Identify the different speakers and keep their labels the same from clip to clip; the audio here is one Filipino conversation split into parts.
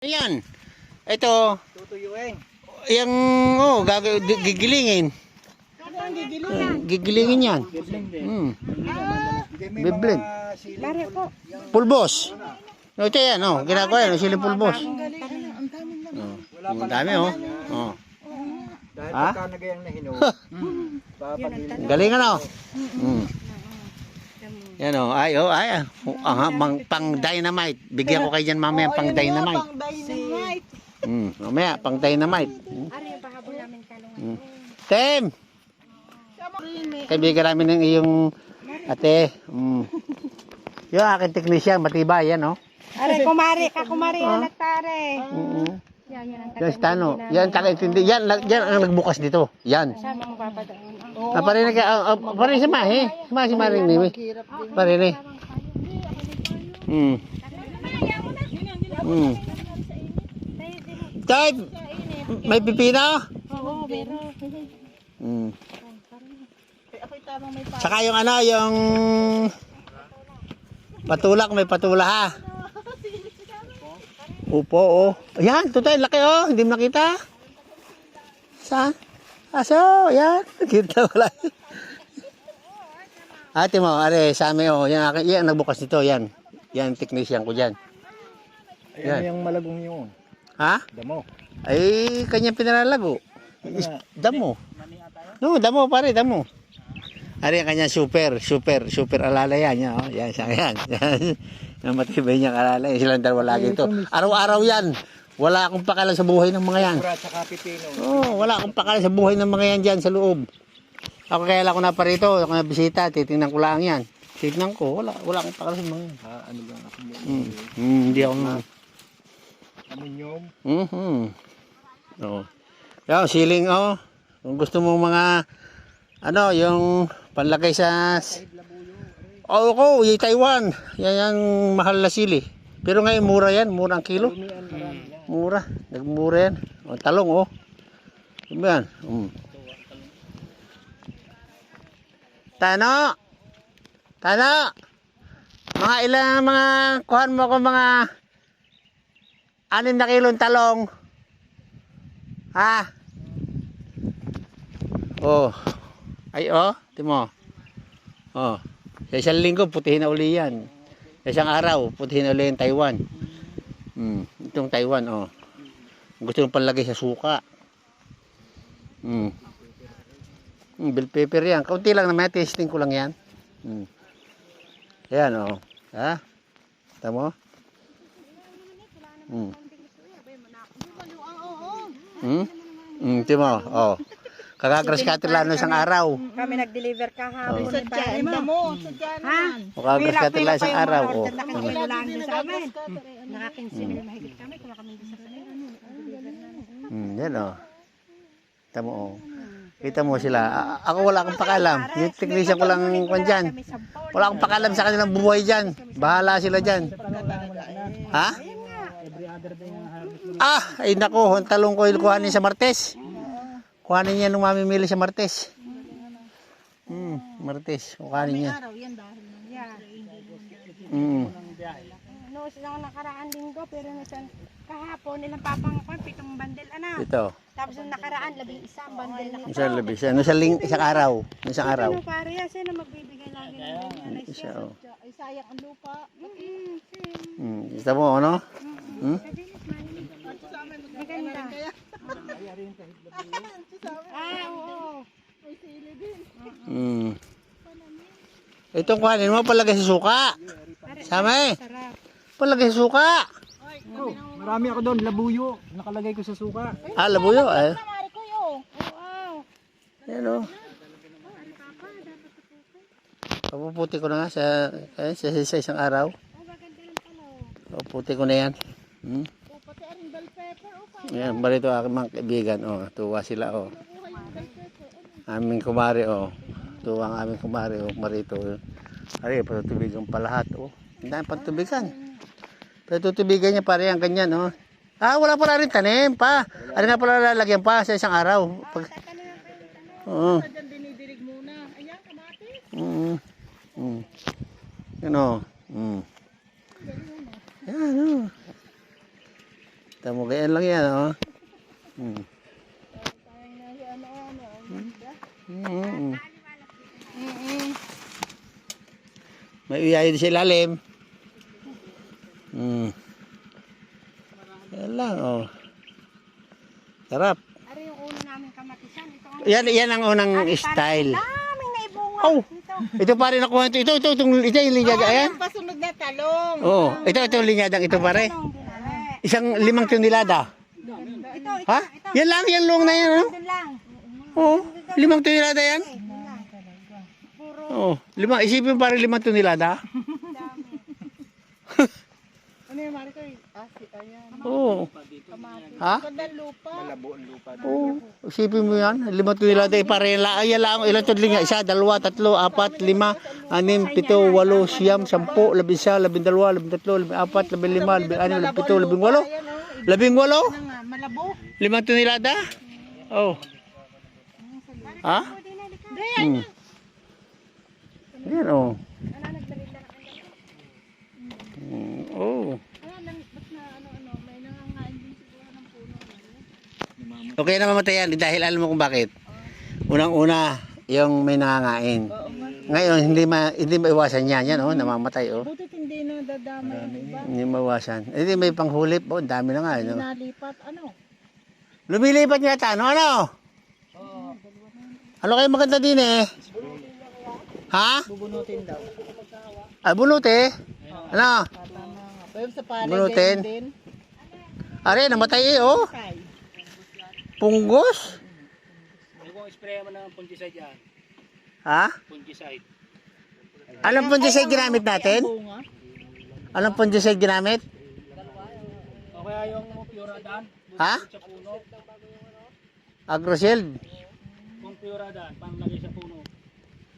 Speaker 1: Ayan. Ito.
Speaker 2: Tutuyuin.
Speaker 1: Yung, gigilingin. Gigilingin yan. Biblend. Pulbos. Ito yan, ginagawa yan. Siling pulbos. Ang dami,
Speaker 2: Dahil
Speaker 1: Ha?
Speaker 2: pagka nagayang nahinog,
Speaker 1: Galing, Yan, ay. Pang dynamite. Bigyan ko kayo dyan mamaya pang dynamite. Mamaya, pang dynamite. Tem! Kaibigan namin ng iyong ate. Yung aking technician, matibay yan,
Speaker 3: Are, kumari, anak tare.
Speaker 1: Yan, stano. Yan, kakaintindi. Yan ang nagbukas dito. Yan.
Speaker 3: Sama mo papadaan.
Speaker 1: Parinig ka. Parinig si Mahi. Si Maring Nimi. Parinig. Tay, may pipino?
Speaker 3: Oo, pero.
Speaker 1: Saka yung yung patulak, may patula ha. Upo, Ayan, tutay, laki hindi mo nakita. Saan? Aso, yan. Nakita wala. Ate mo, are, sa amin, yan nagbukas nito, yan. Yan, technician ko dyan.
Speaker 2: ayan yung malagong yun.
Speaker 1: Ha?
Speaker 2: Damo.
Speaker 1: Ay, kanyang pinalalago. Damo. No, damo pare, damo. Ari ang kanya super alalay yan. Yan siya yan. Ang matibay niyang alalay. Silang dalawa lagi ito. Araw-araw yan. Wala akong pakalan sa buhay ng mga yan.
Speaker 2: Pura at saka pipino.
Speaker 1: Wala akong pakalan sa buhay ng mga yan dyan sa loob. Ako kaya lang ako na parito. Ako na bisita. Titingnan ko lang yan. Titingnan ko. Wala akong pakalan sa mga yan.
Speaker 2: Ano lang ako yun?
Speaker 1: Hindi ako na.
Speaker 2: Aminyom.
Speaker 1: Yan, siling Kung gusto mo mga yung panlagay sa yung Taiwan. Yan mahal na sili. Pero ngayon mura yan, mura ang kilo. Mura, nagmura yan. Talong yan. Tano. Mga ilang kuhan mo ko mga 6 na kilong talong. Ha? Timo. Sa isang linggo, putihin na uli yan. Sa isang araw, putihin na uli yung Taiwan. Itong Taiwan, Gusto mong palagay sa suka. Bell pepper yan. Kaunti lang naman, testing ko lang yan. Ayan, Ha? Tamo? Timo, Kagagras ka lang isang araw.
Speaker 3: Kami nag-deliver kahapon.
Speaker 1: Kagagras ka lang isang araw.
Speaker 3: Nakakilo lang din sa amin. Nakakinsimil mahigit kami. Kula kami din sa kanila.
Speaker 1: Yan Tamo Kita mo sila. Ako wala akong pakalam. Yung technician ko lang dyan. Wala akong pakalam sa kanilang buhay dyan. Bahala sila dyan. Ha? Ay nako. Ang talong ko kuhanin sa Martes. Kuhanin niya nung mamimili sa Martes. Martes. Kuhanin niya.
Speaker 3: No, silang nakaraan linggo, pero kahapon, ilang papangkon, 7 bandel,
Speaker 1: Ito.
Speaker 3: Tapos yung nakaraan, 11 bandel na
Speaker 1: Isang labi siya. Isang araw. Isang araw.
Speaker 3: Ano pare, sino magbibigay lagi ng ganyan?
Speaker 1: Isa,
Speaker 3: Ay, sayang ang lupa.
Speaker 1: Kita mo, ano?
Speaker 3: Maganda. Oo.
Speaker 1: Itong kuhanin mo, palagay sa suka. Sama
Speaker 3: Sarap.
Speaker 1: Palagay sa suka.
Speaker 2: Marami ako doon, labuyo. Nakalagay ko sa suka.
Speaker 1: Labuyo
Speaker 3: Wow.
Speaker 1: Yan Papuputi ko na nga sa isang araw. Papuputi ko na yan. Yan, barito aking mga kaibigan. Tuwa sila. Aming kumari. Tuwa ang aming kumari. Marito. Ari, patutubigan pa lahat. Hindi na patutubigan. Patutubigan niya pare ang ganyan. Wala pala rin tanim pa. Ano nga pala lalagyan pa sa isang araw.
Speaker 3: Dinidilig muna. Ayan, kamatis.
Speaker 1: Yan Yan Tamo ganyan lang yan, oh. Hmm. Mm. May uyayin sa ilalim. Yan lang, oh. Sarap.
Speaker 3: Ari yung uno namin kamatisan. Ito ang
Speaker 1: Yan ang unang style.
Speaker 3: daming naibunga.
Speaker 1: Oh,
Speaker 3: Ito.
Speaker 1: ito pa rin nakuha ito. Ito yung linyada. Ayan.
Speaker 3: Pasunod na talong.
Speaker 1: Oh, ito yung linyadang ito pare. Isang 5 tonelada.
Speaker 3: Ito.
Speaker 1: Ha? Yan lang, yan long na yan.
Speaker 3: Ito lang.
Speaker 1: Oh, 5 tonelada yan.
Speaker 3: Puro
Speaker 1: Oh, isipin pare 5 tonelada.
Speaker 3: ano yung Mariko? Ayan.
Speaker 1: Oo. Ha?
Speaker 3: Gandang lupa.
Speaker 1: Oo. Isipin mo yan. 5 tonelada pare yan lang. Ilan tudling nga? 1, 2, 3, 4, 5, 6, 7, 8, 9, 10, 11, 12, 13, 14, 15, 16, 17, 18, 19, 18.
Speaker 3: Malabo.
Speaker 1: 5 tonelada? Oh. Ha? Hmm. Yan oh. Oh. Okay na mamatay yan dahil alam mo kung bakit. Unang-una, yung may nangangain. Ngayon, hindi maiwasan yan. Yan oh, namamatay oh.
Speaker 3: Butit hindi na dadamay.
Speaker 1: Hindi maiwasan. Hindi may panghulip. Oh, dami na nga. No?
Speaker 3: Nalipat ano?
Speaker 1: Lumilipat nga ta. Ano? Ano kayo maganda din eh? Ha?
Speaker 3: Bubunutin daw.
Speaker 1: Ay, bunuti? Ano?
Speaker 3: Pero sa palay
Speaker 1: Bunutin?
Speaker 3: din.
Speaker 1: Are, namatay eh oh. Punggos?
Speaker 2: Kung spray mo ng fungicide yan.
Speaker 1: Ha?
Speaker 2: Fungicide.
Speaker 1: Anong fungicide ginamit natin?
Speaker 3: Bunga.
Speaker 1: Anong fungicide ginamit?
Speaker 2: O kaya yung Puradan.
Speaker 1: Ha?
Speaker 2: Sa puno.
Speaker 1: Agroshield?
Speaker 2: Kung Puradan, panglagay sa puno.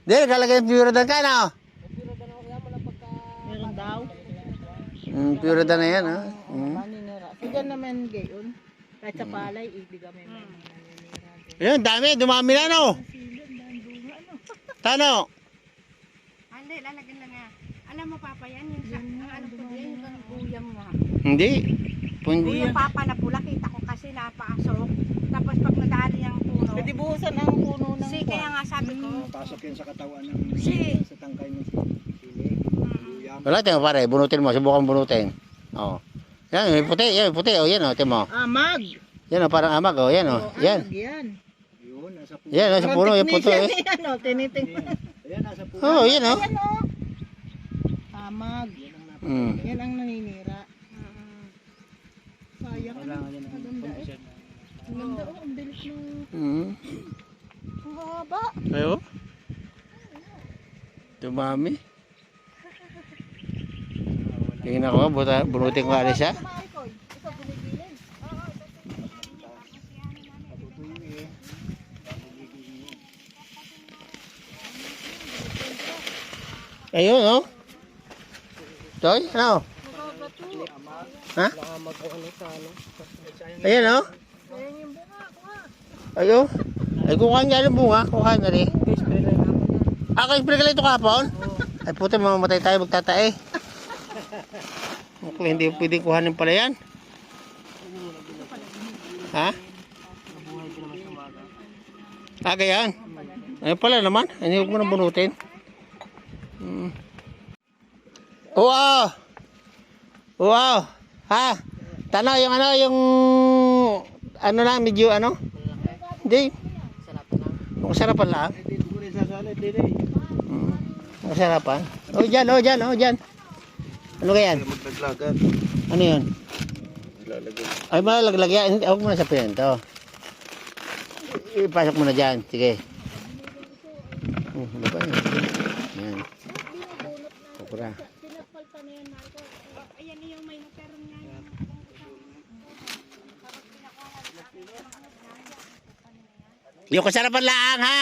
Speaker 1: Hindi, nakalagay yung Puradan ka na.
Speaker 3: Meron daw.
Speaker 1: Puradan na yan ha.
Speaker 3: Maninira. So dyan naman gayon. Kahit sa palay, ibig kami maninira.
Speaker 1: Ayun, dami. Dumami na no. Tano?
Speaker 3: Hindi, lalagyan lang nga. Alam mo papa yan, yung sa, ano po yan, yung guyam nga.
Speaker 1: Hindi.
Speaker 3: Yung papa na pula, kita ko kasi napasok. Tapos pag nadali ang puno. Pwede buhusan ang puno ng kaya nga sabi ko.
Speaker 2: Pasok yun sa katawan ng sa tangkay ng sili.
Speaker 1: Wala tayo pare. Bunutin mo. Subukan bunutin. Oh. Yan, may puti. Yan, may puti. Oh, yan oh. Timo.
Speaker 3: Amag.
Speaker 1: Yan oh, parang amag. Oh, yan oh. Yan.
Speaker 3: Yan.
Speaker 2: Yun, nasa puno.
Speaker 1: Yan, nasa puno. Yung puto eh.
Speaker 3: Yan o, tinitingnan.
Speaker 2: Ayan, nasa puno.
Speaker 1: Oh, yan oh.
Speaker 3: Yan o. Amag. Yan ang naninira. Sayang.
Speaker 2: Kailangan yan ng fungicide.
Speaker 3: Ang ganda o, ang bilis ng... Ang haba.
Speaker 1: Ayo. Dumami. Tingnan ko, bunutin ko alis ha.
Speaker 3: Ito, bumigilin.
Speaker 1: Ayun oh. Toy, ano? Ha? Ayan oh.
Speaker 3: Ayan yung bunga, kuha.
Speaker 1: Ayo. Ay kukuha niya ng bunga, kukuha na rin. Spray ka lang ito kapon? Ay puti, mamamatay tayo magtatae. Okay, hindi pwedeng kuhanin pala yan. Ha? Ganyan. Ayun pala naman. Hindi ko na bunutin. Wow! Wow! Ha? Tanaw yung ano, yung ano lang, medyo ano? Hindi. Masarapan lang. Masarapan. Oh, dyan, oh, dyan, oh, dyan. Ano kaya yan?
Speaker 2: Maglaglagan.
Speaker 1: Ano yun?
Speaker 2: Lalagyan.
Speaker 1: Ay, malaglag yan. Huwag mo na sa pinto. Ipasok mo na dyan. Sige. Ano ba yun? Yan. Pupura.
Speaker 3: Pinapal pa na yan, Marco. Ayan yung may naperon nga yung...
Speaker 1: Yung kasarapan lang, ha?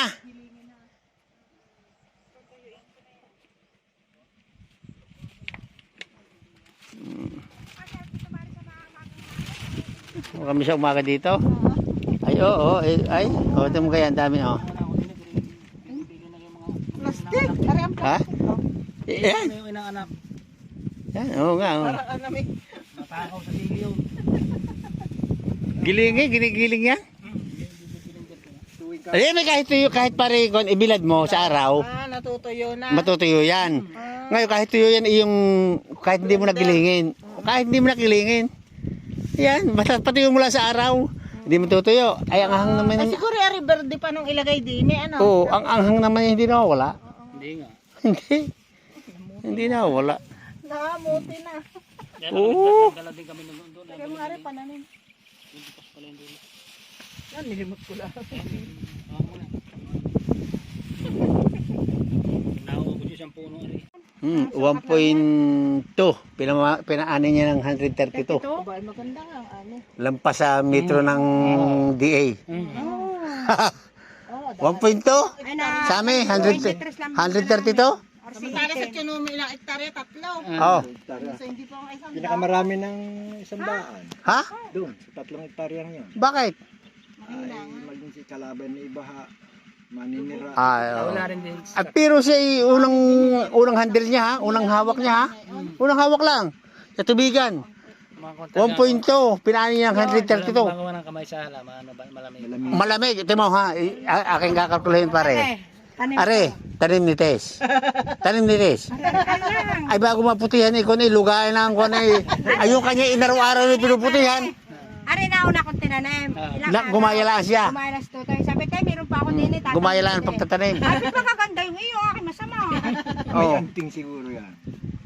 Speaker 1: Kami sa umaga dito. Ay, oo. Ay, oo. Ito mo kaya. Ang dami, oh.
Speaker 3: Plastic! Ari ang
Speaker 1: Ha? Yan.
Speaker 2: Yung inang anak.
Speaker 1: Yan, oo nga. Oh.
Speaker 3: alamig.
Speaker 2: Matakaw sa sili yun.
Speaker 1: Gilingin, ginigiling yan. Ay, may kahit pare kon ibilad mo sa araw,
Speaker 3: Natutuyo na.
Speaker 1: matutuyo yan. Ngayon kahit tuyo yan kahit hindi mo nagilingin. Kahit hindi mo nagilingin. Yan, basta patuyo mo lang sa araw. Hindi mo tutuyo. Ay, ang ahang naman.
Speaker 3: Ay, siguro yung verde pa nung ilagay din ano?
Speaker 1: Oo, ang anghang naman hindi nawawala.
Speaker 2: Hindi nga.
Speaker 1: Hindi. Hindi nawawala.
Speaker 3: Nakamuti na.
Speaker 1: Oo.
Speaker 2: Dala din kami doon.
Speaker 3: Kaya mga rin pananim. Yan, nilimot ko lang.
Speaker 2: Nakuha ko siyang puno.
Speaker 1: 1.2. Pinaanin niya ng 132.
Speaker 3: Ba, maganda nga ang ano.
Speaker 1: Lampas sa metro ng DA. 1.2?
Speaker 3: Ay, na,
Speaker 1: Sa amin, 132?
Speaker 3: Para sa tsunami ilang hektarya, 3.
Speaker 1: Oo.
Speaker 3: So, hindi pa ang isang
Speaker 2: Pinakamarami ng 100.
Speaker 1: Ha?
Speaker 2: Doon, sa 3 hektarya yan.
Speaker 1: Bakit?
Speaker 2: Ay, maging si kalaban ni Ibaha, maninira.
Speaker 1: Wala rin din. Pero siya unang handle niya ha, unang hawak niya ha. Unang hawak lang. Sa tubigan. 1.2, pinaanin niya ng 132.
Speaker 2: Magawa ng kamay sa halaman, malamig.
Speaker 1: Malamig, ito mo ha. Aking kakalkulahin pare. Are, tanim ni Tess. Tanim ni Tess. Ay bago maputihan ikon lugayan lang ko na ayun kanya inaraw-araw na pinuputihan.
Speaker 3: Are na una kong tinanim.
Speaker 1: Gumaya lang siya.
Speaker 3: Gumaya lang sa tutoy. Sabi tayo, meron pa ako din eh.
Speaker 1: Gumaya lang ang pagtatanim.
Speaker 3: Ay, magaganda yung iyo. Akin masama.
Speaker 2: May
Speaker 1: Oo.
Speaker 2: anting siguro yan.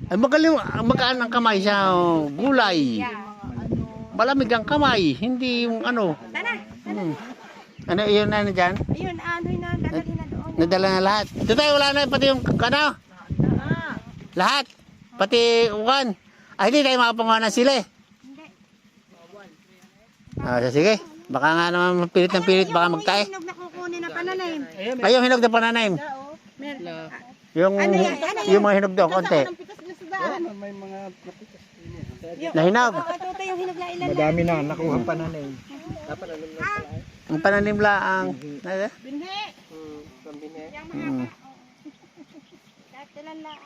Speaker 1: Ay magaling, magaan ang kamay siya. Gulay. Malamig ang kamay, hindi yung ano.
Speaker 3: Tana.
Speaker 1: Ano yun na dyan?
Speaker 3: Ayun, ano yun na. Dadalhin na doon.
Speaker 1: Nadala na lahat. Ito tayo, wala na pati yung ano? Lahat. Pati uwan. Ay, hindi tayo makapangawa ng sili. Sige. Baka nga naman pilit ng pilit, baka magtae.
Speaker 3: Yung hinog na kukunin na pananim.
Speaker 1: Ay, yung hinog na pananaim.
Speaker 3: Meron.
Speaker 1: Yung mga hinog doon, konti.
Speaker 2: May mga
Speaker 1: Nahinog.
Speaker 3: Ito yung hinog na ilan.
Speaker 2: madami na, nakuha pa na eh.
Speaker 1: Ang pananim laang.
Speaker 3: Binhe. Kahit ilan lang.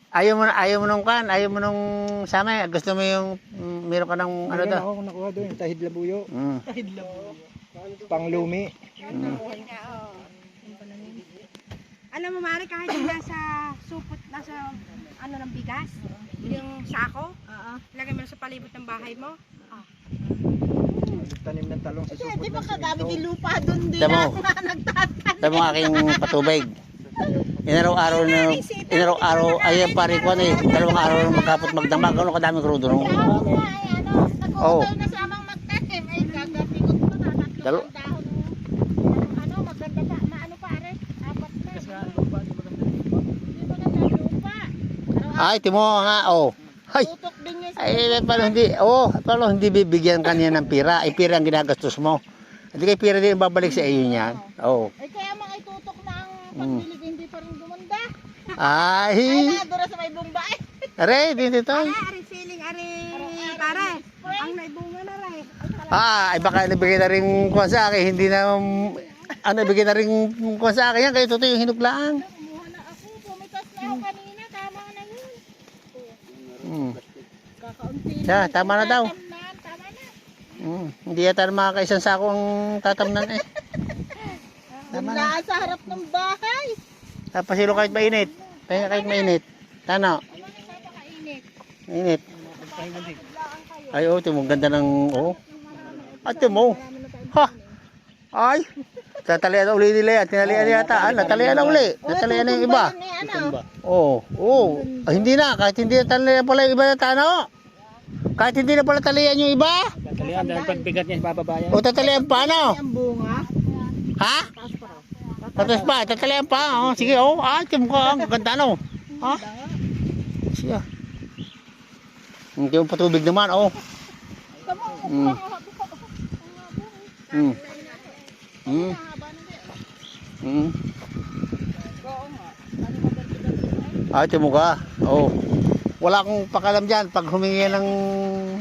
Speaker 1: Ayaw mo nung kan, ayaw mo nung sama. Gusto mo yung meron ka ng ano
Speaker 2: Meron
Speaker 1: daw.
Speaker 2: ako nakuha doon, tahid labuyo,
Speaker 1: Mm.
Speaker 2: panglumi.
Speaker 3: Alam mo, Mari, kahit yung nasa supot, nasa ano ng bigas, yung sako, lagay mo na sa palibot ng bahay mo.
Speaker 2: Tanim ng talong sa supot.
Speaker 3: Di ba kagabi yung lupa doon din
Speaker 1: Tama.
Speaker 3: na nagtatanim?
Speaker 1: Ito mo aking patubig. Inaraw-araw ay pare ko na eh. 2 araw na magkapot magdamag. Ano kadaming krudo no? Oo.
Speaker 3: Na samang magtanim, ay gagapikot mo na,
Speaker 1: Dalo.
Speaker 3: dahon. Ano, maganda pa, maano pa, Are? 4 na. Hindi maganda lupa.
Speaker 1: Ay, timo nga, oh. Ay,
Speaker 3: Tutok din niya sa
Speaker 1: paano hindi bibigyan kanya ng pira? Ay, pira ang ginagastos mo. Hindi kay pira din babalik sa iyo niyan. Oh.
Speaker 3: Ay, kaya mga itutok na ang pagbilig, hindi pa rin gumanda.
Speaker 1: Ay,
Speaker 3: Nadura sa may bumbay.
Speaker 1: are, dito.
Speaker 3: Ari, siling, ari, pare. Ang naibunga na rin.
Speaker 1: Ay baka nabigay na rin kuha sa akin. Hindi na, nabigay na rin kuha sa akin yan. Kaya ito yung hinuglaan.
Speaker 3: Kumuha na ako, pumitas na ako kanina, tama na yun. Kakaunti na.
Speaker 1: Siya, tama na daw.
Speaker 3: Tama na.
Speaker 1: Hindi yata makakaisang sako ang tatamnan eh.
Speaker 3: Tama na. Sa harap ng bahay.
Speaker 1: Tapasilo kahit mainit. Pahinga kahit mainit. Tano.
Speaker 3: Ano na napakainit?
Speaker 1: Mainit. Ay, oh, ito mo. Ganda ng, oh. Ate mo. Ha? Ay. Tatalian na uli nila yan. Tinalian na yata. Natalian na uli. Natalian na yung iba. Oh. Oh. Ay, hindi na. Kahit hindi na talian pala yung iba na tano. Kahit hindi na pala talian yung iba.
Speaker 2: Tatalian dahil pagbigat niya bababayan.
Speaker 1: O tatalian pa, ano?
Speaker 3: Ang bunga.
Speaker 1: Ha? Tatas pa. Tatalian pa. Oh, sige, oh. Ah, ito mo ka. Ang ganda, no? Ha? Siya. Hindi yung patubig naman, oh. Ah, ito mo ka. Oh. Wala akong pakalam dyan. Pag humingi ng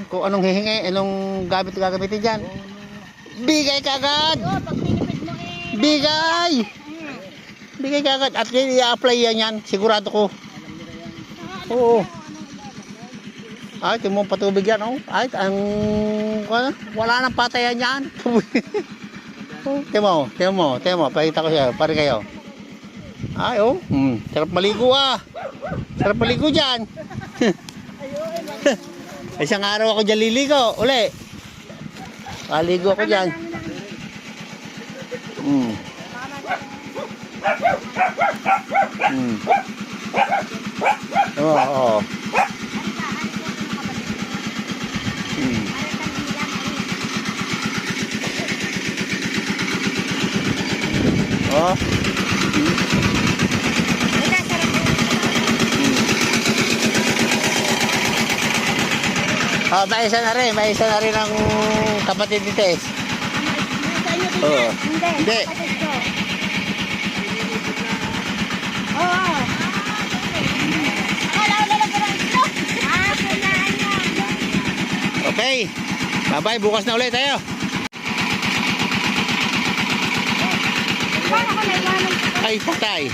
Speaker 1: kung anong hihingi, anong gamit gagamitin dyan. Bigay kagad!
Speaker 3: Pag pinipid mo eh.
Speaker 1: Bigay! Bigay kagad. At i-apply yan yan. Sigurado ko. Oo. Ay, timong patubig yan, oh. Ay, wala nang patayan yan. Timo. Pakita ko siya, pare kayo. Ay, oh. Sarap maligo ah. Sarap maligo dyan. Isang araw ako dyan liligo. Uli. Maligo ako dyan. Oo. Oh. Oh, may isa na rin ang kapatid ni Tess. Oo. Hindi.
Speaker 3: Oo.
Speaker 1: Okay. Bye-bye, bukas na ulit tayo. Ay, patay.